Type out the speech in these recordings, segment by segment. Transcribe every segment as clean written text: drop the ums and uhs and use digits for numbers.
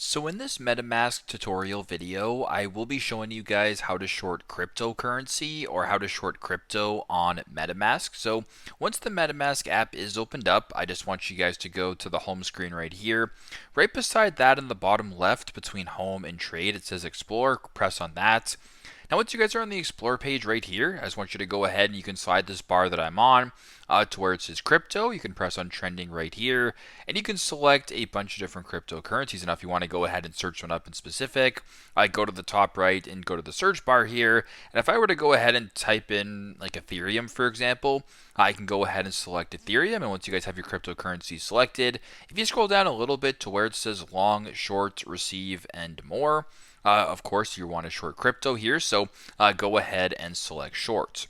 So in this MetaMask tutorial video, I will be showing you guys how to short cryptocurrency or how to short crypto on MetaMask. So once the MetaMask app is opened up, I just want you guys to go to the home screen right here. Right beside that in the bottom left between home and trade, it says explore, press on that. Now, once you guys are on the Explore page right here, I just want you to go ahead and you can slide this bar that I'm on to where it says crypto. You can press on trending right here, and you can select a bunch of different cryptocurrencies. Now, if you want to go ahead and search one up in specific, I go to the top right and go to the search bar here. And if I were to go ahead and type in like Ethereum, for example, I can go ahead and select Ethereum. And once you guys have your cryptocurrency selected, if you scroll down a little bit to where it says long, short, receive, and more, of course, you want to short crypto here, so go ahead and select short.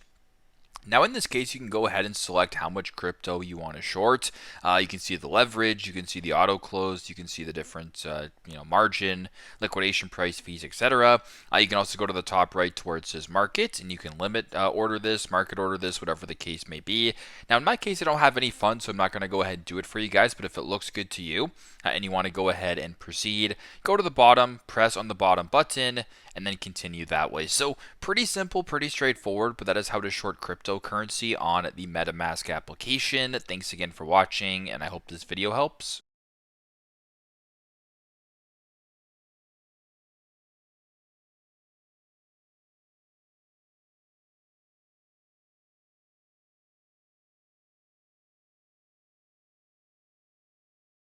Now in this case, you can go ahead and select how much crypto you want to short. You can see the leverage, you can see the auto close, you can see the different margin, liquidation price, fees, etc. You can also go to the top right to where it says market, and you can limit order this, market order this, whatever the case may be. Now in my case, I don't have any funds, so I'm not going to go ahead and do it for you guys, but if it looks good to you and you want to go ahead and proceed, go to the bottom, press on the bottom button, and then continue that way. So pretty simple, pretty straightforward, but that is how to short cryptocurrency on the MetaMask application. Thanks again for watching, and I hope this video helps.